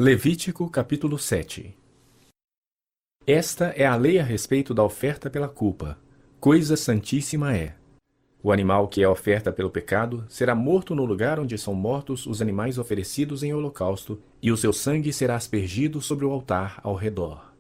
Levítico capítulo 7. Esta é a lei a respeito da oferta pela culpa. Coisa santíssima é. O animal que é oferta pelo pecado será morto no lugar onde são mortos os animais oferecidos em holocausto, e o seu sangue será aspergido sobre o altar ao redor.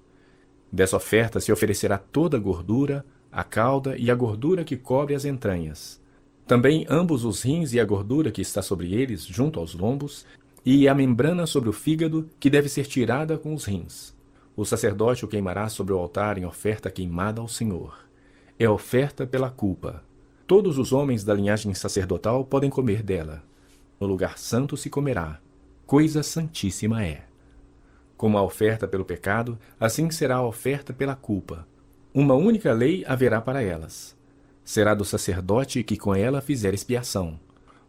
Dessa oferta se oferecerá toda a gordura, a cauda e a gordura que cobre as entranhas. Também ambos os rins e a gordura que está sobre eles, junto aos lombos, e a membrana sobre o fígado, que deve ser tirada com os rins. O sacerdote o queimará sobre o altar em oferta queimada ao Senhor. É oferta pela culpa. Todos os homens da linhagem sacerdotal podem comer dela. No lugar santo se comerá. Coisa santíssima é. Como a oferta pelo pecado, assim será a oferta pela culpa. Uma única lei haverá para elas. Será do sacerdote que com ela fizer expiação.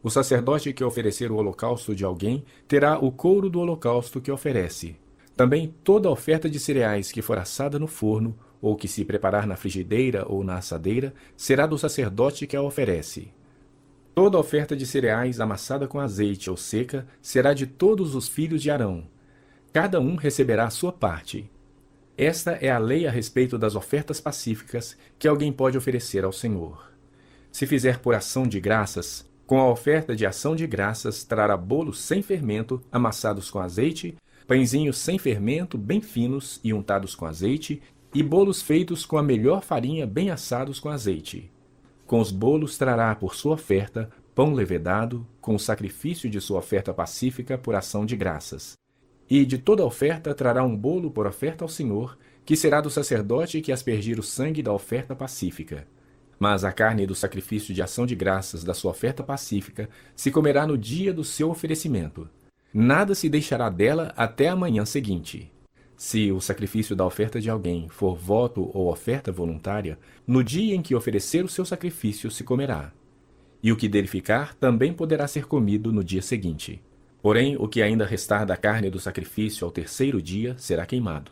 O sacerdote que oferecer o holocausto de alguém terá o couro do holocausto que oferece. Também toda oferta de cereais que for assada no forno, ou que se preparar na frigideira ou na assadeira, será do sacerdote que a oferece. Toda oferta de cereais amassada com azeite ou seca será de todos os filhos de Arão. Cada um receberá a sua parte. Esta é a lei a respeito das ofertas pacíficas que alguém pode oferecer ao Senhor. Se fizer por ação de graças, com a oferta de ação de graças trará bolos sem fermento, amassados com azeite, pãezinhos sem fermento, bem finos e untados com azeite, e bolos feitos com a melhor farinha, bem assados com azeite. Com os bolos trará por sua oferta pão levedado, com o sacrifício de sua oferta pacífica por ação de graças. E de toda oferta trará um bolo por oferta ao Senhor, que será do sacerdote que aspergir o sangue da oferta pacífica. Mas a carne do sacrifício de ação de graças da sua oferta pacífica se comerá no dia do seu oferecimento. Nada se deixará dela até a manhã seguinte. Se o sacrifício da oferta de alguém for voto ou oferta voluntária, no dia em que oferecer o seu sacrifício se comerá. E o que dele ficar também poderá ser comido no dia seguinte. Porém, o que ainda restar da carne do sacrifício ao terceiro dia será queimado.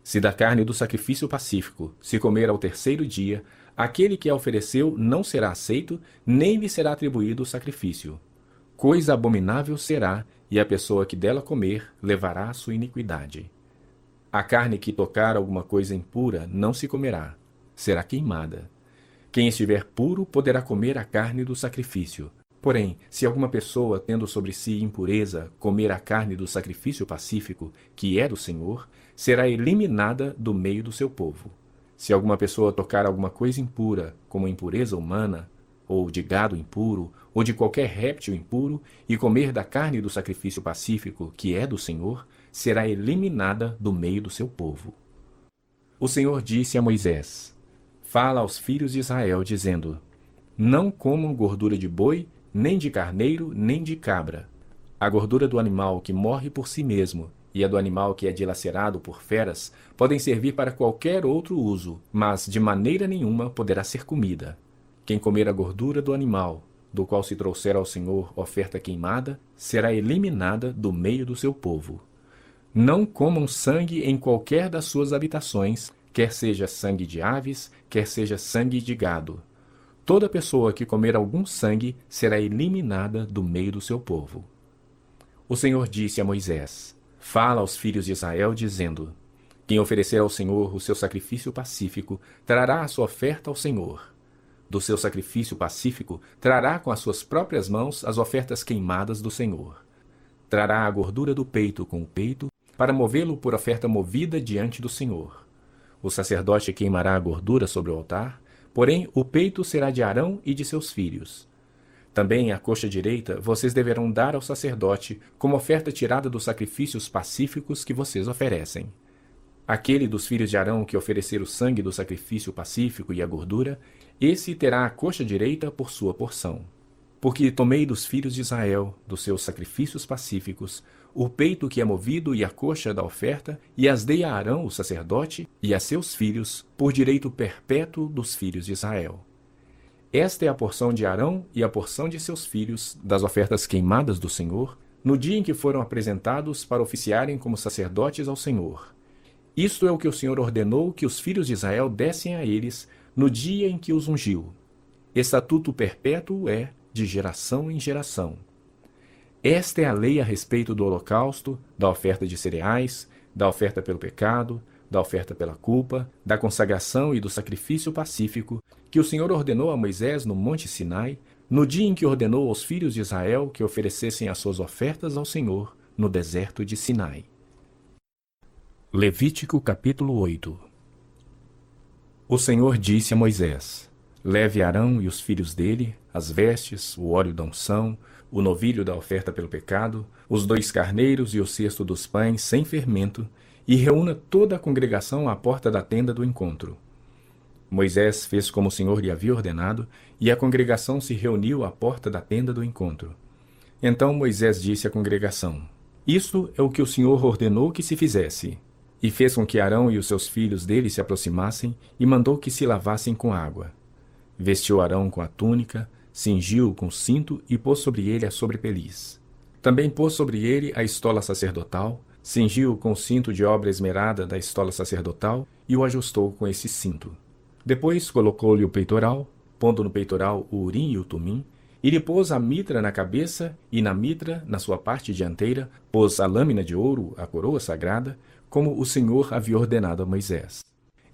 Se da carne do sacrifício pacífico se comer ao terceiro dia, aquele que a ofereceu não será aceito, nem lhe será atribuído o sacrifício. Coisa abominável será, e a pessoa que dela comer levará a sua iniquidade. A carne que tocar alguma coisa impura não se comerá, será queimada. Quem estiver puro poderá comer a carne do sacrifício. Porém, se alguma pessoa, tendo sobre si impureza, comer a carne do sacrifício pacífico, que é do Senhor, será eliminada do meio do seu povo. Se alguma pessoa tocar alguma coisa impura, como impureza humana, ou de gado impuro, ou de qualquer réptil impuro, e comer da carne do sacrifício pacífico, que é do Senhor, será eliminada do meio do seu povo. O Senhor disse a Moisés: Fala aos filhos de Israel, dizendo: Não comam gordura de boi, nem de carneiro, nem de cabra. A gordura do animal que morre por si mesmo, e a do animal que é dilacerado por feras, podem servir para qualquer outro uso, mas de maneira nenhuma poderá ser comida. Quem comer a gordura do animal, do qual se trouxer ao Senhor oferta queimada, será eliminada do meio do seu povo. Não comam sangue em qualquer das suas habitações, quer seja sangue de aves, quer seja sangue de gado. Toda pessoa que comer algum sangue será eliminada do meio do seu povo. O Senhor disse a Moisés: Fala aos filhos de Israel, dizendo: Quem oferecer ao Senhor o seu sacrifício pacífico, trará a sua oferta ao Senhor. Do seu sacrifício pacífico, trará com as suas próprias mãos as ofertas queimadas do Senhor. Trará a gordura do peito com o peito, para movê-lo por oferta movida diante do Senhor. O sacerdote queimará a gordura sobre o altar, porém o peito será de Arão e de seus filhos. Também a coxa direita vocês deverão dar ao sacerdote como oferta tirada dos sacrifícios pacíficos que vocês oferecem. Aquele dos filhos de Arão que oferecer o sangue do sacrifício pacífico e a gordura, esse terá a coxa direita por sua porção. Porque tomei dos filhos de Israel, dos seus sacrifícios pacíficos, o peito que é movido e a coxa da oferta, e as dei a Arão, o sacerdote, e a seus filhos, por direito perpétuo dos filhos de Israel. Esta é a porção de Arão e a porção de seus filhos, das ofertas queimadas do Senhor, no dia em que foram apresentados para oficiarem como sacerdotes ao Senhor. Isto é o que o Senhor ordenou que os filhos de Israel dessem a eles, no dia em que os ungiu. Estatuto perpétuo é de geração em geração. Esta é a lei a respeito do holocausto, da oferta de cereais, da oferta pelo pecado, da oferta pela culpa, da consagração e do sacrifício pacífico, que o Senhor ordenou a Moisés no Monte Sinai, no dia em que ordenou aos filhos de Israel que oferecessem as suas ofertas ao Senhor no deserto de Sinai. Levítico capítulo 8. O Senhor disse a Moisés: leve Arão e os filhos dele, as vestes, o óleo da unção, o novilho da oferta pelo pecado, os 2 carneiros e o cesto dos pães sem fermento, e reúna toda a congregação à porta da tenda do encontro. Moisés fez como o Senhor lhe havia ordenado, e a congregação se reuniu à porta da tenda do encontro. Então Moisés disse à congregação: isto é o que o Senhor ordenou que se fizesse. E fez com que Arão e os seus filhos dele se aproximassem, e mandou que se lavassem com água. Vestiu Arão com a túnica, cingiu-o com o cinto e pôs sobre ele a sobrepeliz. Também pôs sobre ele a estola sacerdotal, cingiu-o com o cinto de obra esmerada da estola sacerdotal e o ajustou com esse cinto. Depois colocou-lhe o peitoral, pondo no peitoral o urim e o tumim, e lhe pôs a mitra na cabeça, e na mitra, na sua parte dianteira, pôs a lâmina de ouro, a coroa sagrada, como o Senhor havia ordenado a Moisés.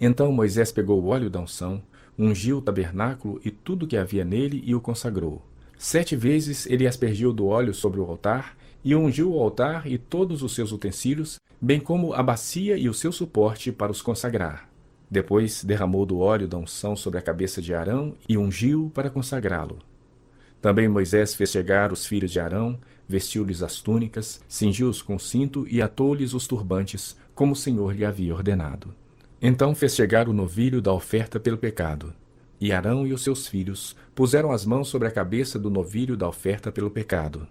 Então Moisés pegou o óleo da unção, ungiu o tabernáculo e tudo que havia nele e o consagrou. 7 vezes ele aspergiu do óleo sobre o altar, e ungiu o altar e todos os seus utensílios, bem como a bacia e o seu suporte para os consagrar. Depois derramou do óleo da unção sobre a cabeça de Arão e ungiu-o para consagrá-lo. Também Moisés fez chegar os filhos de Arão, vestiu-lhes as túnicas, cingiu-os com cinto e atou-lhes os turbantes, como o Senhor lhe havia ordenado. Então fez chegar o novilho da oferta pelo pecado. E Arão e os seus filhos puseram as mãos sobre a cabeça do novilho da oferta pelo pecado.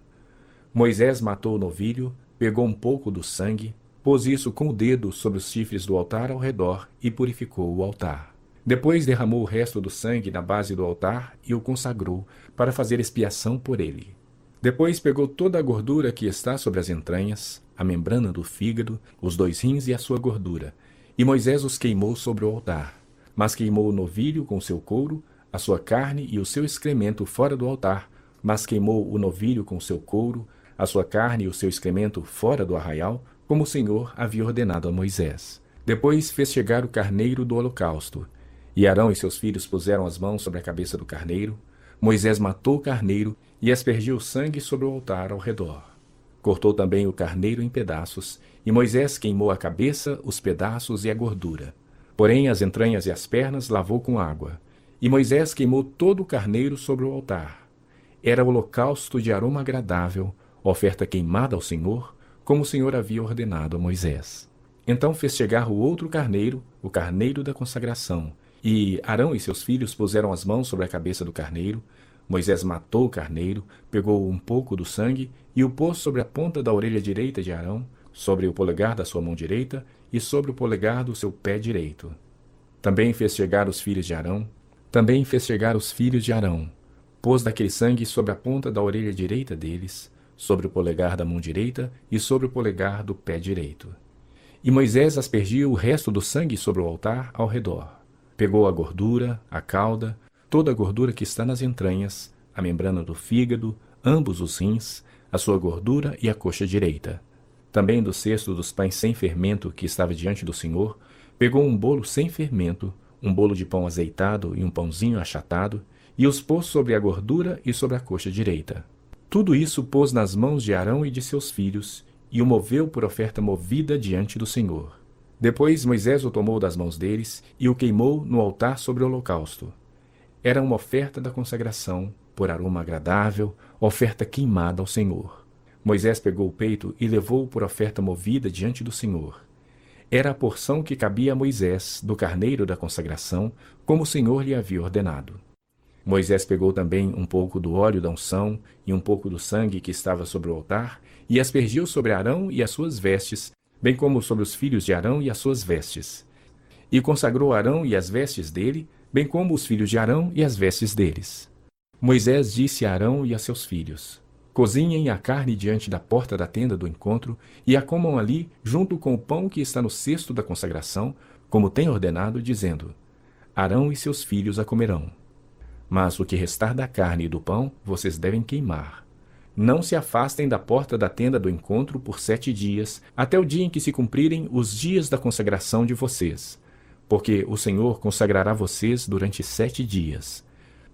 Moisés matou o novilho, pegou um pouco do sangue, pôs isso com o dedo sobre os chifres do altar ao redor e purificou o altar. Depois derramou o resto do sangue na base do altar e o consagrou, para fazer expiação por ele. Depois pegou toda a gordura que está sobre as entranhas, a membrana do fígado, os 2 rins e a sua gordura, e Moisés os queimou sobre o altar. Mas queimou o novilho com o seu couro, a sua carne e o seu excremento fora do altar, mas queimou o novilho com o seu couro, a sua carne e o seu excremento fora do arraial, como o Senhor havia ordenado a Moisés. Depois fez chegar o carneiro do holocausto. E Arão e seus filhos puseram as mãos sobre a cabeça do carneiro. Moisés matou o carneiro e aspergiu o sangue sobre o altar ao redor. Cortou também o carneiro em pedaços, e Moisés queimou a cabeça, os pedaços e a gordura. Porém as entranhas e as pernas lavou com água. E Moisés queimou todo o carneiro sobre o altar. Era holocausto de aroma agradável, oferta queimada ao Senhor, como o Senhor havia ordenado a Moisés. Então fez chegar o outro carneiro, o carneiro da consagração, e Arão e seus filhos puseram as mãos sobre a cabeça do carneiro. Moisés matou o carneiro, pegou um pouco do sangue e o pôs sobre a ponta da orelha direita de Arão, sobre o polegar da sua mão direita e sobre o polegar do seu pé direito. Também fez chegar os filhos de Arão, pôs daquele sangue sobre a ponta da orelha direita deles, sobre o polegar da mão direita e sobre o polegar do pé direito. E Moisés aspergiu o resto do sangue sobre o altar ao redor. Pegou a gordura, a cauda, toda a gordura que está nas entranhas, a membrana do fígado, ambos os rins, a sua gordura e a coxa direita. Também do cesto dos pães sem fermento que estava diante do Senhor, pegou um bolo sem fermento, um bolo de pão azeitado e um pãozinho achatado, e os pôs sobre a gordura e sobre a coxa direita. Tudo isso pôs nas mãos de Arão e de seus filhos, e o moveu por oferta movida diante do Senhor. Depois Moisés o tomou das mãos deles e o queimou no altar sobre o holocausto. Era uma oferta da consagração, por aroma agradável, oferta queimada ao Senhor. Moisés pegou o peito e levou-o por oferta movida diante do Senhor. Era a porção que cabia a Moisés do carneiro da consagração, como o Senhor lhe havia ordenado. Moisés pegou também um pouco do óleo da unção e um pouco do sangue que estava sobre o altar e aspergiu sobre Arão e as suas vestes, bem como sobre os filhos de Arão e as suas vestes. E consagrou Arão e as vestes dele, bem como os filhos de Arão e as vestes deles. Moisés disse a Arão e a seus filhos: cozinhem a carne diante da porta da tenda do encontro e a comam ali, junto com o pão que está no cesto da consagração, como tem ordenado, dizendo: Arão e seus filhos a comerão. Mas o que restar da carne e do pão, vocês devem queimar. Não se afastem da porta da tenda do encontro por 7 dias, até o dia em que se cumprirem os dias da consagração de vocês, porque o Senhor consagrará vocês durante 7 dias.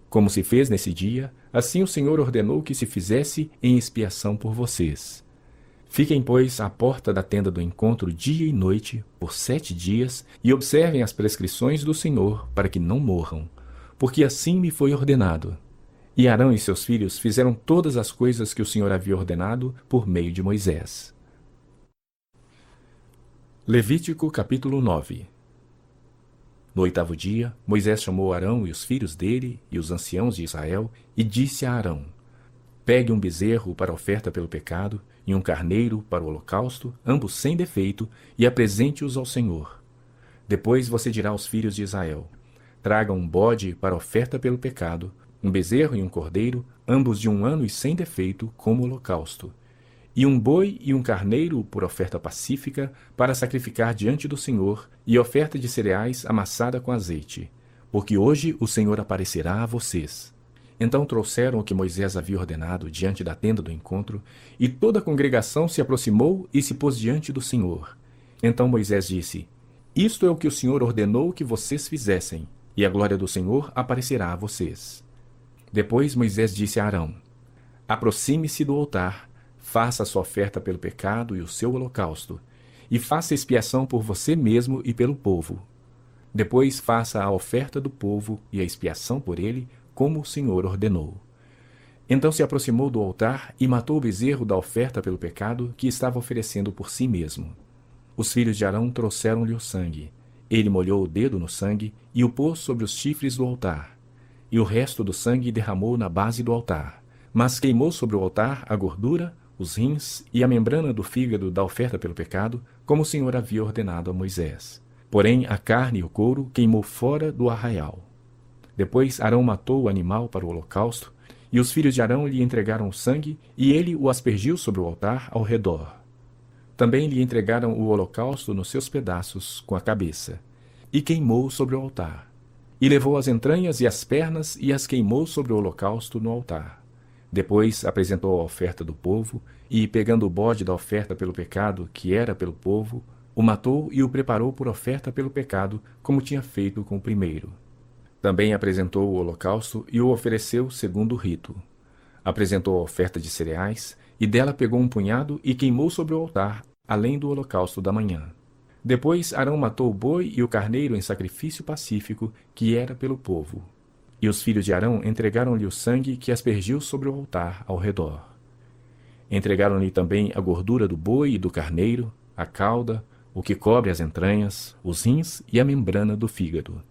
Como se fez nesse dia, assim o Senhor ordenou que se fizesse em expiação por vocês. Fiquem, pois, à porta da tenda do encontro dia e noite, por 7 dias, e observem as prescrições do Senhor, para que não morram, porque assim me foi ordenado. E Arão e seus filhos fizeram todas as coisas que o Senhor havia ordenado por meio de Moisés. Levítico capítulo 9. No 8º dia, Moisés chamou Arão e os filhos dele e os anciãos de Israel e disse a Arão: Pegue um bezerro para a oferta pelo pecado e um carneiro para o holocausto, ambos sem defeito, e apresente-os ao Senhor. Depois você dirá aos filhos de Israel: Tragam um bode para a oferta pelo pecado, um bezerro e um cordeiro, ambos de 1 ano e sem defeito, como holocausto, e um boi e um carneiro por oferta pacífica para sacrificar diante do Senhor, e oferta de cereais amassada com azeite, porque hoje o Senhor aparecerá a vocês. Então trouxeram o que Moisés havia ordenado diante da tenda do encontro, e toda a congregação se aproximou e se pôs diante do Senhor. Então Moisés disse: Isto é o que o Senhor ordenou que vocês fizessem, e a glória do Senhor aparecerá a vocês. Depois Moisés disse a Arão: Aproxime-se do altar, faça a sua oferta pelo pecado e o seu holocausto, e faça expiação por você mesmo e pelo povo. Depois faça a oferta do povo e a expiação por ele, como o Senhor ordenou. Então se aproximou do altar e matou o bezerro da oferta pelo pecado que estava oferecendo por si mesmo. Os filhos de Arão trouxeram-lhe o sangue. Ele molhou o dedo no sangue e o pôs sobre os chifres do altar. E o resto do sangue derramou na base do altar, mas queimou sobre o altar a gordura, os rins e a membrana do fígado da oferta pelo pecado, como o Senhor havia ordenado a Moisés. Porém, a carne e o couro queimou fora do arraial. Depois Arão matou o animal para o holocausto, e os filhos de Arão lhe entregaram o sangue, e ele o aspergiu sobre o altar ao redor. Também lhe entregaram o holocausto nos seus pedaços, com a cabeça, e queimou sobre o altar. E levou as entranhas e as pernas e as queimou sobre o holocausto no altar. Depois apresentou a oferta do povo, e, pegando o bode da oferta pelo pecado, que era pelo povo, o matou e o preparou por oferta pelo pecado, como tinha feito com o primeiro. Também apresentou o holocausto e o ofereceu segundo o rito. Apresentou a oferta de cereais, e dela pegou um punhado e queimou sobre o altar, além do holocausto da manhã. Depois Arão matou o boi e o carneiro em sacrifício pacífico, que era pelo povo. E os filhos de Arão entregaram-lhe o sangue que aspergiu sobre o altar ao redor. Entregaram-lhe também a gordura do boi e do carneiro, a cauda, o que cobre as entranhas, os rins e a membrana do fígado.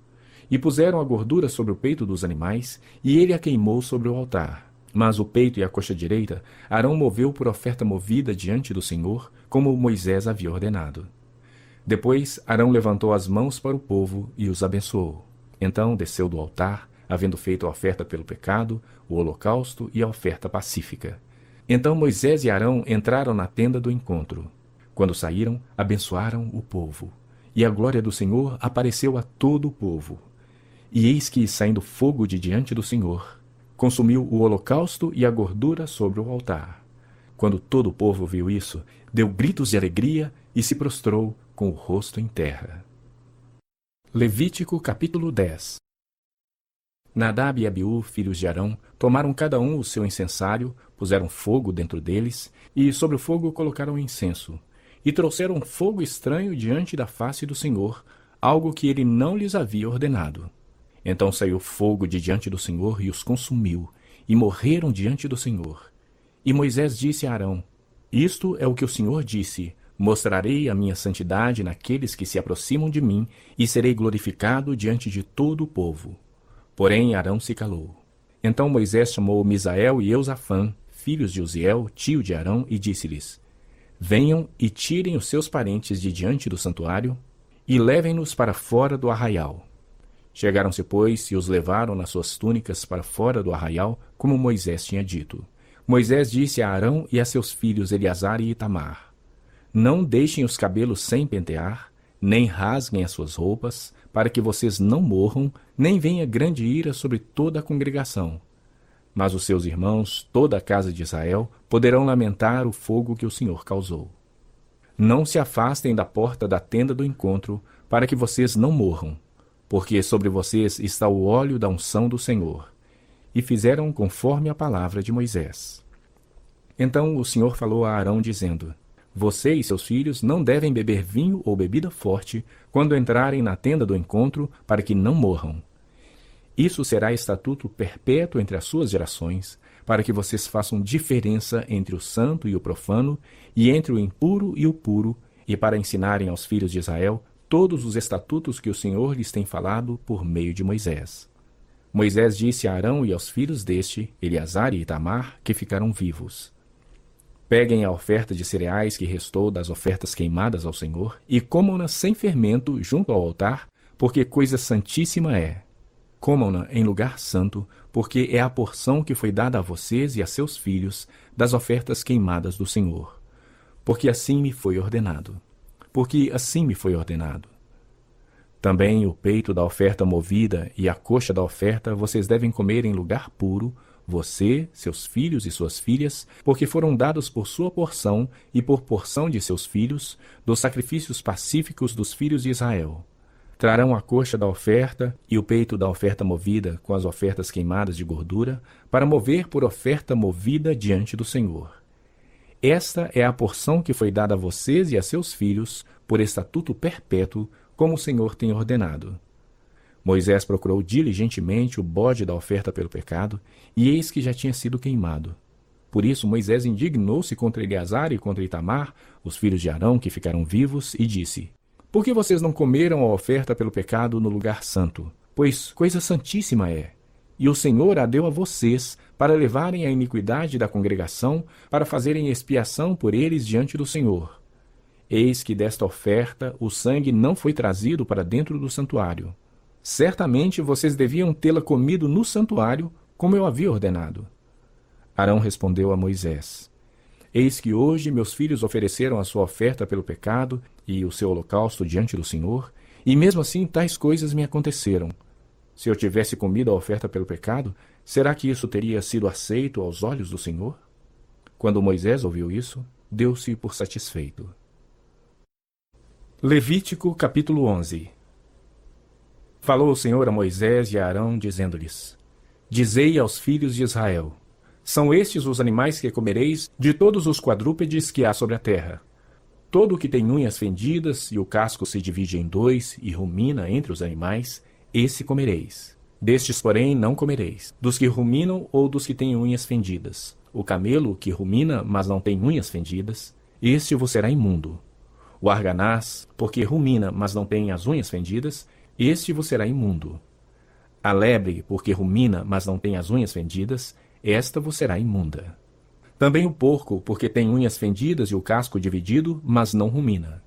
E puseram a gordura sobre o peito dos animais, e ele a queimou sobre o altar. Mas o peito e a coxa direita Arão moveu por oferta movida diante do Senhor, como Moisés havia ordenado. Depois Arão levantou as mãos para o povo e os abençoou. Então desceu do altar, havendo feito a oferta pelo pecado, o holocausto e a oferta pacífica. Então Moisés e Arão entraram na tenda do encontro. Quando saíram, abençoaram o povo. E a glória do Senhor apareceu a todo o povo. E eis que, saindo fogo de diante do Senhor, consumiu o holocausto e a gordura sobre o altar. Quando todo o povo viu isso, deu gritos de alegria e se prostrou com o rosto em terra. Levítico capítulo 10. Nadab e Abiú, filhos de Arão, tomaram cada um o seu incensário, puseram fogo dentro deles, e sobre o fogo colocaram incenso, e trouxeram fogo estranho diante da face do Senhor, algo que ele não lhes havia ordenado. Então saiu fogo de diante do Senhor e os consumiu, e morreram diante do Senhor. E Moisés disse a Arão: Isto é o que o Senhor disse: Mostrarei a minha santidade naqueles que se aproximam de mim, e serei glorificado diante de todo o povo. Porém Arão se calou. Então Moisés chamou Misael e Eusafã, filhos de Uziel, tio de Arão, e disse-lhes: Venham e tirem os seus parentes de diante do santuário, e levem-nos para fora do arraial. Chegaram-se, pois, e os levaram nas suas túnicas para fora do arraial, como Moisés tinha dito. Moisés disse a Arão e a seus filhos Eleazar e Itamar: Não deixem os cabelos sem pentear, nem rasguem as suas roupas, para que vocês não morram, nem venha grande ira sobre toda a congregação. Mas os seus irmãos, toda a casa de Israel, poderão lamentar o fogo que o Senhor causou. Não se afastem da porta da tenda do encontro, para que vocês não morram, porque sobre vocês está o óleo da unção do Senhor. E fizeram conforme a palavra de Moisés. Então o Senhor falou a Arão, dizendo: Você e seus filhos não devem beber vinho ou bebida forte quando entrarem na tenda do encontro, para que não morram. Isso será estatuto perpétuo entre as suas gerações, para que vocês façam diferença entre o santo e o profano, e entre o impuro e o puro, e para ensinarem aos filhos de Israel todos os estatutos que o Senhor lhes tem falado por meio de Moisés. Moisés disse a Arão e aos filhos deste, Eleazar e Itamar, que ficaram vivos: Peguem a oferta de cereais que restou das ofertas queimadas ao Senhor, e comam-na sem fermento junto ao altar, porque coisa santíssima é. Comam-na em lugar santo, porque é a porção que foi dada a vocês e a seus filhos das ofertas queimadas do Senhor. Porque assim me foi ordenado. Porque assim me foi ordenado. Também o peito da oferta movida e a coxa da oferta vocês devem comer em lugar puro, você, seus filhos e suas filhas, porque foram dados por sua porção e por porção de seus filhos, dos sacrifícios pacíficos dos filhos de Israel. Trarão a coxa da oferta e o peito da oferta movida com as ofertas queimadas de gordura, para mover por oferta movida diante do Senhor. Esta é a porção que foi dada a vocês e a seus filhos, por estatuto perpétuo, como o Senhor tem ordenado. Moisés procurou diligentemente o bode da oferta pelo pecado, e eis que já tinha sido queimado. Por isso Moisés indignou-se contra Eleazar e contra Itamar, os filhos de Arão que ficaram vivos, e disse: Por que vocês não comeram a oferta pelo pecado no lugar santo? Pois coisa santíssima é. E o Senhor a deu a vocês, para levarem a iniquidade da congregação, para fazerem expiação por eles diante do Senhor. Eis que desta oferta o sangue não foi trazido para dentro do santuário. Certamente vocês deviam tê-la comido no santuário, como eu havia ordenado. Arão respondeu a Moisés: Eis que hoje meus filhos ofereceram a sua oferta pelo pecado e o seu holocausto diante do Senhor, e mesmo assim tais coisas me aconteceram. Se eu tivesse comido a oferta pelo pecado, será que isso teria sido aceito aos olhos do Senhor? Quando Moisés ouviu isso, deu-se por satisfeito. Levítico capítulo 11. Falou o Senhor a Moisés e a Arão, dizendo-lhes: Dizei aos filhos de Israel: São estes os animais que comereis de todos os quadrúpedes que há sobre a terra. Todo o que tem unhas fendidas e o casco se divide em dois e rumina entre os animais, esse comereis. Destes, porém, não comereis, dos que ruminam ou dos que têm unhas fendidas. O camelo que rumina, mas não tem unhas fendidas, este vos será imundo. O arganaz, porque rumina, mas não tem as unhas fendidas, este vos será imundo. A lebre, porque rumina, mas não tem as unhas fendidas, esta vos será imunda. Também o porco, porque tem unhas fendidas e o casco dividido, mas não rumina.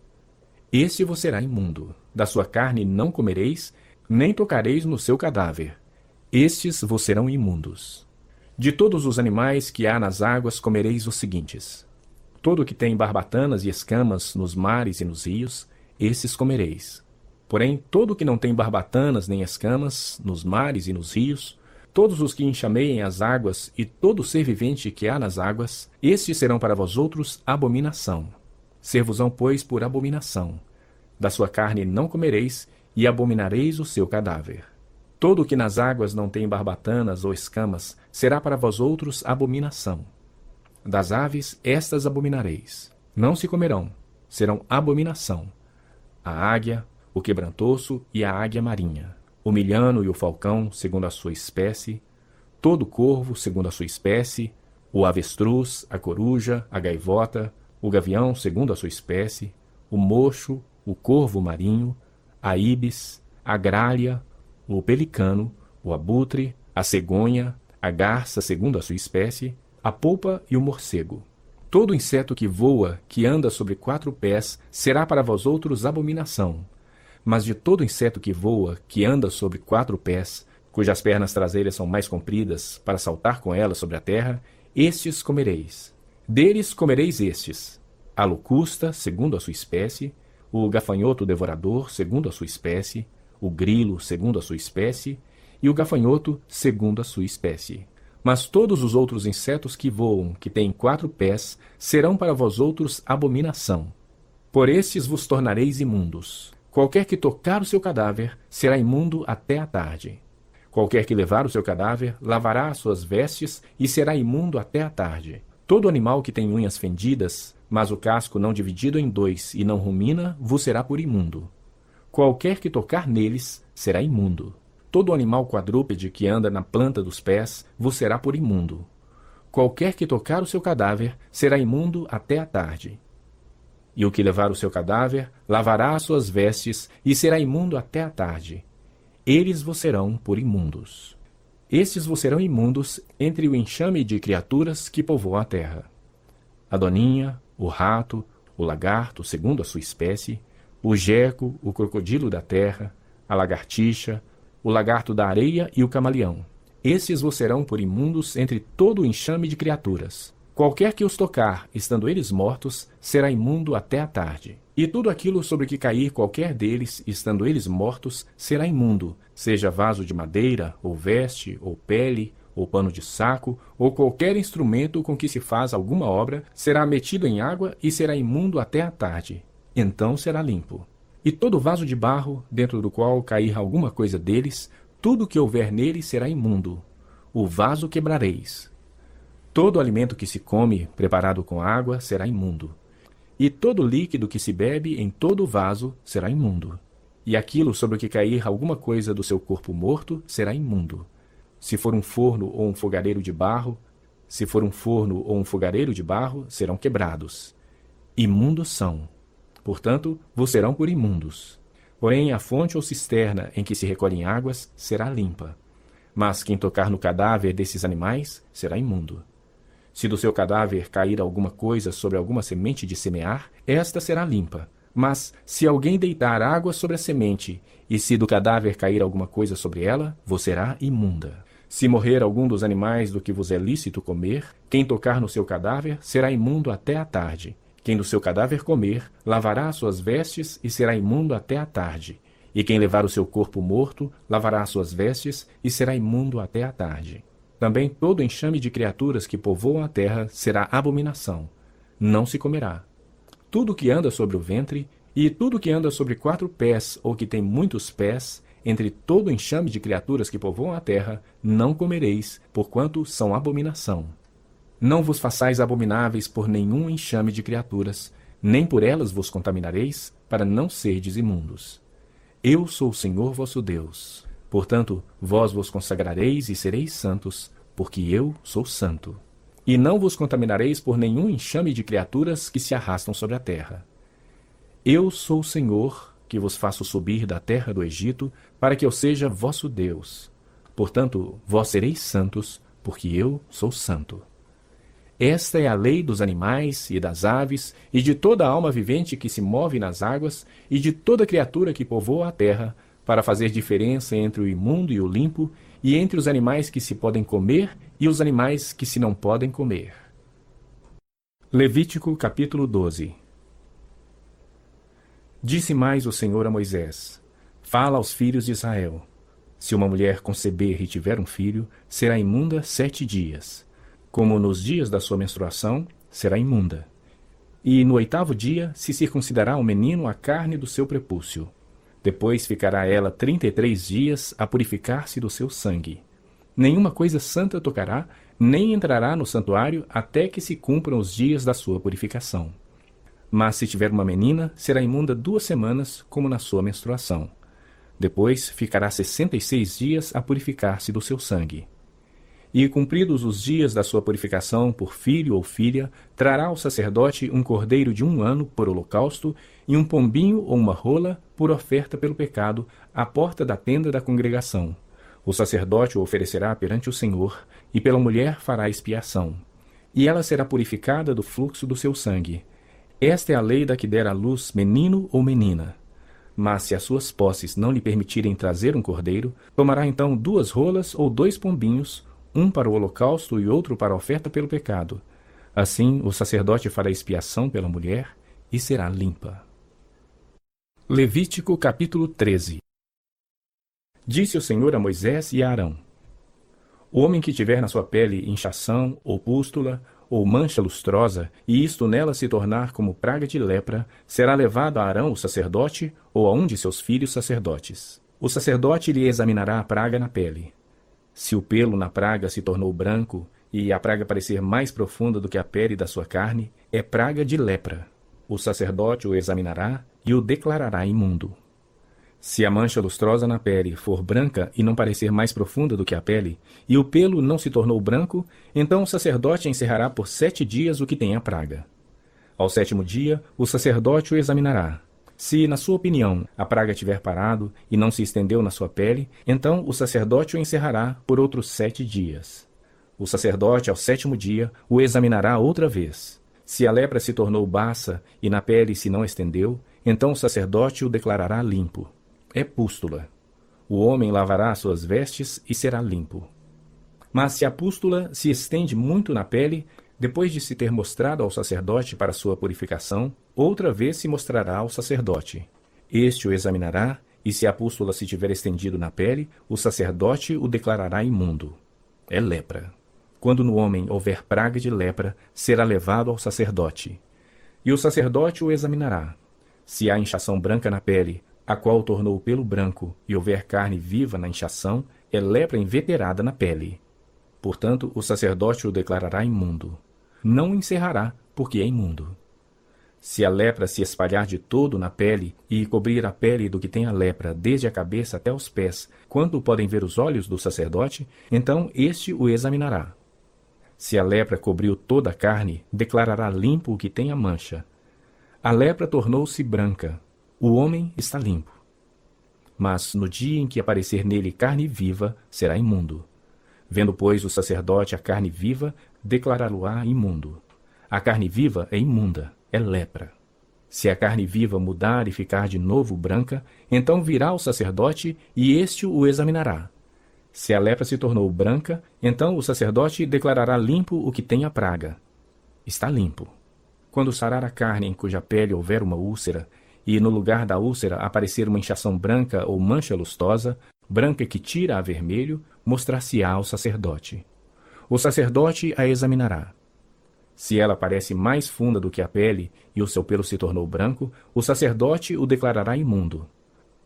Este vos será imundo. Da sua carne não comereis, nem tocareis no seu cadáver. Estes vos serão imundos. De todos os animais que há nas águas comereis os seguintes: todo o que tem barbatanas e escamas nos mares e nos rios, esses comereis. Porém, todo o que não tem barbatanas nem escamas nos mares e nos rios, todos os que enxameiem as águas e todo ser vivente que há nas águas, estes serão para vós outros abominação. Ser-vos-ão, pois, por abominação. Da sua carne não comereis, e abominareis o seu cadáver. Todo o que nas águas não tem barbatanas ou escamas, será para vós outros abominação. Das aves, estas abominareis. Não se comerão, serão abominação: a águia, o quebrantoço e a águia marinha, o milhano e o falcão, segundo a sua espécie, todo corvo, segundo a sua espécie, o avestruz, a coruja, a gaivota, o gavião, segundo a sua espécie, o mocho, o corvo marinho, a ibis, a gralha, o pelicano, o abutre, a cegonha, a garça, segundo a sua espécie, a polpa e o morcego. Todo inseto que voa, que anda sobre 4 pés, será para vós outros abominação. Mas de todo inseto que voa, que anda sobre 4 pés, cujas pernas traseiras são mais compridas, para saltar com elas sobre a terra, estes comereis. Deles comereis estes: a locusta, segundo a sua espécie, o gafanhoto devorador, segundo a sua espécie, o grilo, segundo a sua espécie, e o gafanhoto, segundo a sua espécie. Mas todos os outros insetos que voam, que têm 4 pés, serão para vós outros abominação. Por estes vos tornareis imundos. Qualquer que tocar o seu cadáver será imundo até a tarde. Qualquer que levar o seu cadáver lavará as suas vestes e será imundo até a tarde. Todo animal que tem unhas fendidas, mas o casco não dividido em 2 e não rumina, vos será por imundo. Qualquer que tocar neles será imundo. Todo animal quadrúpede que anda na planta dos pés vos será por imundo. Qualquer que tocar o seu cadáver será imundo até a tarde. E o que levar o seu cadáver lavará as suas vestes e será imundo até a tarde. Eles vos serão por imundos. Estes vos serão imundos entre o enxame de criaturas que povoam a terra: a doninha, o rato, o lagarto, segundo a sua espécie, o geco, o crocodilo da terra, a lagartixa, o lagarto da areia e o camaleão. Estes vos serão por imundos entre todo o enxame de criaturas. Qualquer que os tocar, estando eles mortos, será imundo até a tarde. E tudo aquilo sobre que cair qualquer deles, estando eles mortos, será imundo, seja vaso de madeira, ou veste, ou pele, ou pano de saco, ou qualquer instrumento com que se faz alguma obra, será metido em água e será imundo até a tarde. Então será limpo. E todo vaso de barro, dentro do qual cair alguma coisa deles, tudo que houver nele será imundo. O vaso quebrareis. Todo alimento que se come, preparado com água, será imundo. E todo líquido que se bebe em todo o vaso será imundo. E aquilo sobre o que cair alguma coisa do seu corpo morto será imundo. Se for um forno ou um fogareiro de barro, serão quebrados. Imundos são. Portanto, vos serão por imundos. Porém, a fonte ou cisterna em que se recolhem águas será limpa. Mas quem tocar no cadáver desses animais será imundo. Se do seu cadáver cair alguma coisa sobre alguma semente de semear, esta será limpa. Mas, se alguém deitar água sobre a semente, e se do cadáver cair alguma coisa sobre ela, vos será imunda. Se morrer algum dos animais do que vos é lícito comer, quem tocar no seu cadáver será imundo até a tarde. Quem do seu cadáver comer, lavará as suas vestes e será imundo até a tarde. E quem levar o seu corpo morto, lavará as suas vestes e será imundo até a tarde. Também todo enxame de criaturas que povoam a terra será abominação. Não se comerá. Tudo que anda sobre o ventre, e tudo que anda sobre 4 pés ou que tem muitos pés, entre todo enxame de criaturas que povoam a terra, não comereis, porquanto são abominação. Não vos façais abomináveis por nenhum enxame de criaturas, nem por elas vos contaminareis, para não serdes imundos. Eu sou o Senhor vosso Deus. Portanto, vós vos consagrareis e sereis santos, porque eu sou santo. E não vos contaminareis por nenhum enxame de criaturas que se arrastam sobre a terra. Eu sou o Senhor, que vos faço subir da terra do Egito, para que eu seja vosso Deus. Portanto, vós sereis santos, porque eu sou santo. Esta é a lei dos animais e das aves, e de toda alma vivente que se move nas águas, e de toda criatura que povoa a terra, para fazer diferença entre o imundo e o limpo, e entre os animais que se podem comer e os animais que se não podem comer. Levítico capítulo 12. Disse mais o Senhor a Moisés: Fala aos filhos de Israel: Se uma mulher conceber e tiver um filho, será imunda 7 dias. Como nos dias da sua menstruação, será imunda. E no 8º dia se circuncidará o menino a carne do seu prepúcio. Depois ficará ela 33 dias a purificar-se do seu sangue. Nenhuma coisa santa tocará, nem entrará no santuário até que se cumpram os dias da sua purificação. Mas se tiver uma menina, será imunda 2 semanas, como na sua menstruação. Depois ficará 66 dias a purificar-se do seu sangue. E, cumpridos os dias da sua purificação por filho ou filha, trará ao sacerdote um cordeiro de 1 ano por holocausto e um pombinho ou uma rola por oferta pelo pecado à porta da tenda da congregação. O sacerdote o oferecerá perante o Senhor, e pela mulher fará expiação. E ela será purificada do fluxo do seu sangue. Esta é a lei da que der à luz menino ou menina. Mas se as suas posses não lhe permitirem trazer um cordeiro, tomará então 2 rolas ou 2 pombinhos, um para o holocausto e outro para a oferta pelo pecado. Assim, o sacerdote fará expiação pela mulher e será limpa. Levítico capítulo 13. Disse o Senhor a Moisés e a Arão: O homem que tiver na sua pele inchação, ou pústula, ou mancha lustrosa, e isto nela se tornar como praga de lepra, será levado a Arão o sacerdote, ou a um de seus filhos sacerdotes. O sacerdote lhe examinará a praga na pele. Se o pelo na praga se tornou branco, e a praga parecer mais profunda do que a pele da sua carne, é praga de lepra. O sacerdote o examinará e o declarará imundo. Se a mancha lustrosa na pele for branca e não parecer mais profunda do que a pele, e o pelo não se tornou branco, então o sacerdote encerrará por 7 dias o que tem a praga. Ao 7º dia, o sacerdote o examinará. Se, na sua opinião, a praga tiver parado e não se estendeu na sua pele, então o sacerdote o encerrará por outros 7 dias. O sacerdote, ao 7º dia, o examinará outra vez. Se a lepra se tornou baça e na pele se não estendeu, então o sacerdote o declarará limpo. É pústula. O homem lavará suas vestes e será limpo. Mas se a pústula se estende muito na pele, depois de se ter mostrado ao sacerdote para sua purificação, outra vez se mostrará ao sacerdote. Este o examinará, e se a pústula se tiver estendido na pele, o sacerdote o declarará imundo. É lepra. Quando no homem houver praga de lepra, será levado ao sacerdote. E o sacerdote o examinará. Se há inchação branca na pele, a qual tornou o pelo branco, e houver carne viva na inchação, é lepra inveterada na pele. Portanto, o sacerdote o declarará imundo. Não o encerrará, porque é imundo. Se a lepra se espalhar de todo na pele, e cobrir a pele do que tem a lepra, desde a cabeça até os pés, quanto podem ver os olhos do sacerdote, então este o examinará. Se a lepra cobriu toda a carne, declarará limpo o que tem a mancha. A lepra tornou-se branca. O homem está limpo. Mas no dia em que aparecer nele carne viva, será imundo. Vendo, pois, o sacerdote a carne viva, declará-lo-á imundo. A carne viva é imunda, é lepra. Se a carne viva mudar e ficar de novo branca, então virá o sacerdote e este o examinará. Se a lepra se tornou branca, então o sacerdote declarará limpo o que tem a praga. Está limpo. Quando sarar a carne em cuja pele houver uma úlcera, e no lugar da úlcera aparecer uma inchação branca ou mancha lustosa, branca que tira a vermelho, mostrar-se-á ao sacerdote. O sacerdote a examinará. Se ela parece mais funda do que a pele, e o seu pelo se tornou branco, o sacerdote o declarará imundo.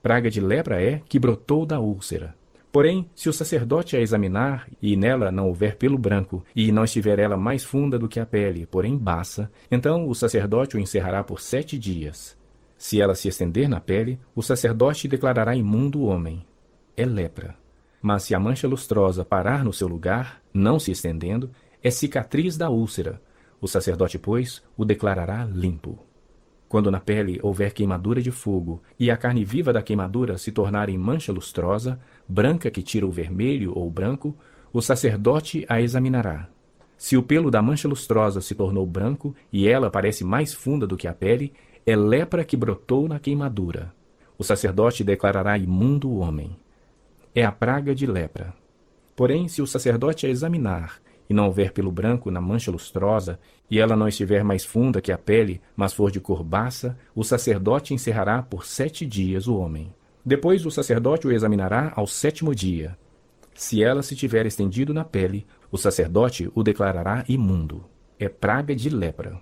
Praga de lepra é que brotou da úlcera. Porém, se o sacerdote a examinar, e nela não houver pelo branco, e não estiver ela mais funda do que a pele, porém baça, então o sacerdote o encerrará por 7 dias. Se ela se estender na pele, o sacerdote declarará imundo o homem. É lepra. Mas se a mancha lustrosa parar no seu lugar, não se estendendo, é cicatriz da úlcera. O sacerdote, pois, o declarará limpo. Quando na pele houver queimadura de fogo, e a carne viva da queimadura se tornar em mancha lustrosa, branca que tira o vermelho ou branco, o sacerdote a examinará. Se o pelo da mancha lustrosa se tornou branco, e ela parece mais funda do que a pele, é lepra que brotou na queimadura. O sacerdote declarará imundo o homem. É a praga de lepra. Porém, se o sacerdote a examinar, e não houver pelo branco na mancha lustrosa, e ela não estiver mais funda que a pele, mas for de cor baça, o sacerdote encerrará por 7 dias o homem. Depois o sacerdote o examinará ao 7º dia. Se ela se tiver estendido na pele, o sacerdote o declarará imundo. É praga de lepra.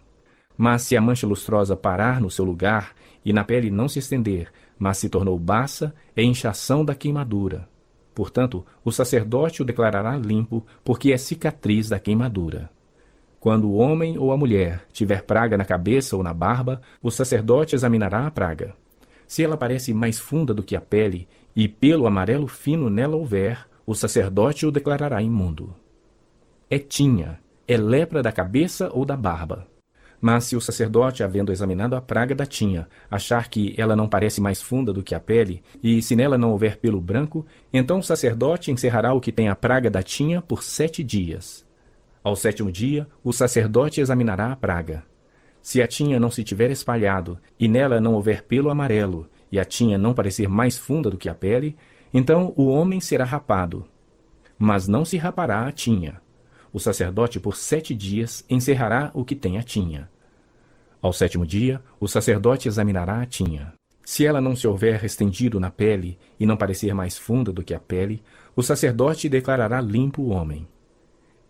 Mas se a mancha lustrosa parar no seu lugar, e na pele não se estender, mas se tornou baça, é inchação da queimadura. Portanto, o sacerdote o declarará limpo, porque é cicatriz da queimadura. Quando o homem ou a mulher tiver praga na cabeça ou na barba, o sacerdote examinará a praga. Se ela parece mais funda do que a pele, e pelo amarelo fino nela houver, o sacerdote o declarará imundo. É tinha, é lepra da cabeça ou da barba. Mas se o sacerdote, havendo examinado a praga da tinha, achar que ela não parece mais funda do que a pele, e se nela não houver pelo branco, então o sacerdote encerrará o que tem a praga da tinha por 7 dias. Ao 7º dia, o sacerdote examinará a praga. Se a tinha não se tiver espalhado, e nela não houver pelo amarelo, e a tinha não parecer mais funda do que a pele, então o homem será rapado. Mas não se rapará a tinha. O sacerdote por 7 dias encerrará o que tem a tinha. Ao 7º dia, o sacerdote examinará a tinha. Se ela não se houver estendido na pele e não parecer mais funda do que a pele, o sacerdote declarará limpo o homem.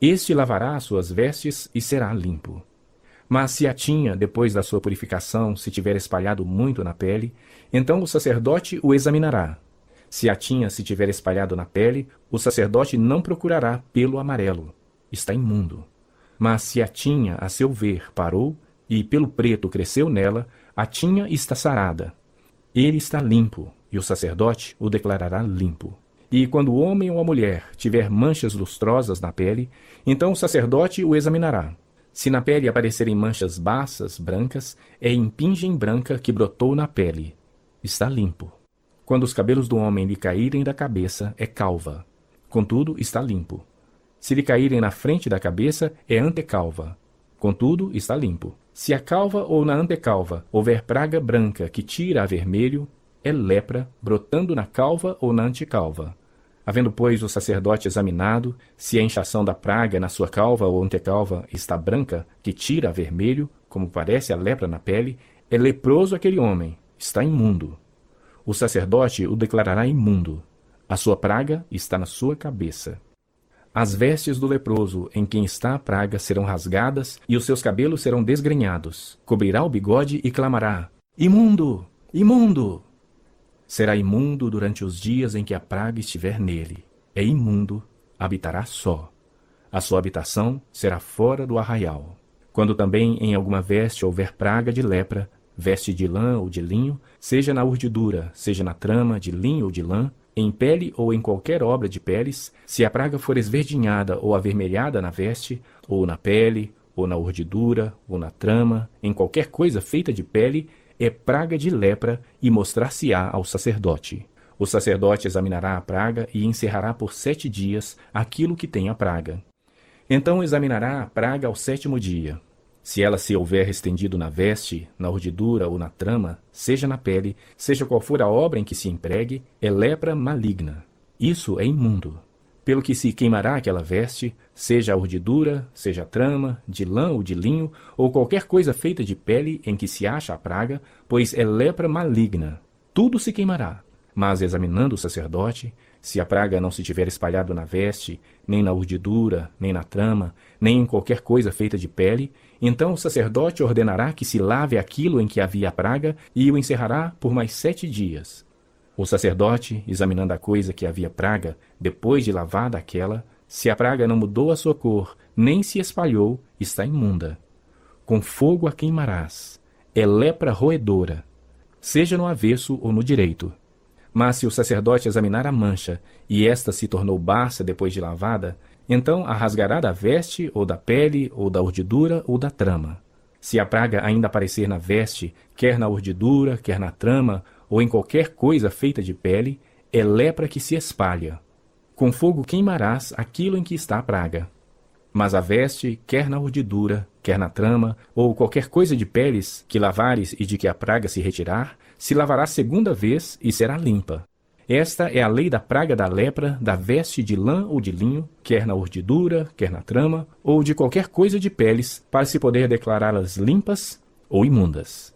Este lavará as suas vestes e será limpo. Mas se a tinha, depois da sua purificação, se tiver espalhado muito na pele, então o sacerdote o examinará. Se a tinha se tiver espalhado na pele, o sacerdote não procurará pelo amarelo. Está imundo. Mas se a tinha, a seu ver, parou, e pelo preto cresceu nela, a tinha está sarada. Ele está limpo, e o sacerdote o declarará limpo. E quando o homem ou a mulher tiver manchas lustrosas na pele, então o sacerdote o examinará. Se na pele aparecerem manchas baças, brancas, é impingem branca que brotou na pele. Está limpo. Quando os cabelos do homem lhe caírem da cabeça, é calva. Contudo, está limpo. Se lhe caírem na frente da cabeça, é antecalva. Contudo, está limpo. Se a calva ou na antecalva houver praga branca que tira a vermelho, é lepra, brotando na calva ou na antecalva. Havendo, pois, o sacerdote examinado, se a inchação da praga na sua calva ou antecalva está branca, que tira a vermelho, como parece a lepra na pele, é leproso aquele homem, está imundo. O sacerdote o declarará imundo. A sua praga está na sua cabeça. As vestes do leproso em quem está a praga serão rasgadas e os seus cabelos serão desgrenhados. Cobrirá o bigode e clamará: imundo! Imundo! Será imundo durante os dias em que a praga estiver nele. É imundo, habitará só. A sua habitação será fora do arraial. Quando também em alguma veste houver praga de lepra, veste de lã ou de linho, seja na urdidura, seja na trama de linho ou de lã, em pele ou em qualquer obra de peles, se a praga for esverdinhada ou avermelhada na veste, ou na pele, ou na urdidura, ou na trama, em qualquer coisa feita de pele, é praga de lepra e mostrar-se-á ao sacerdote. O sacerdote examinará a praga e encerrará por 7 dias aquilo que tem a praga. Então examinará a praga ao 7º dia. Se ela se houver estendido na veste, na urdidura ou na trama, seja na pele, seja qual for a obra em que se empregue, é lepra maligna. Isso é imundo. Pelo que se queimará aquela veste, seja a urdidura, seja a trama, de lã ou de linho, ou qualquer coisa feita de pele em que se acha a praga, pois é lepra maligna. Tudo se queimará. Mas examinando o sacerdote, se a praga não se tiver espalhado na veste, nem na urdidura, nem na trama, nem em qualquer coisa feita de pele, então o sacerdote ordenará que se lave aquilo em que havia a praga e o encerrará por mais 7 dias. O sacerdote, examinando a coisa que havia praga, depois de lavada aquela, se a praga não mudou a sua cor, nem se espalhou, está imunda. Com fogo a queimarás. É lepra roedora, seja no avesso ou no direito. Mas se o sacerdote examinar a mancha, e esta se tornou baça depois de lavada, então a rasgará da veste, ou da pele, ou da urdidura, ou da trama. Se a praga ainda aparecer na veste, quer na urdidura, quer na trama, ou em qualquer coisa feita de pele, é lepra que se espalha. Com fogo queimarás aquilo em que está a praga. Mas a veste, quer na urdidura, quer na trama, ou qualquer coisa de peles que lavares e de que a praga se retirar, se lavará 2ª vez e será limpa. Esta é a lei da praga da lepra, da veste de lã ou de linho, quer na urdidura, quer na trama, ou de qualquer coisa de peles, para se poder declará-las limpas ou imundas.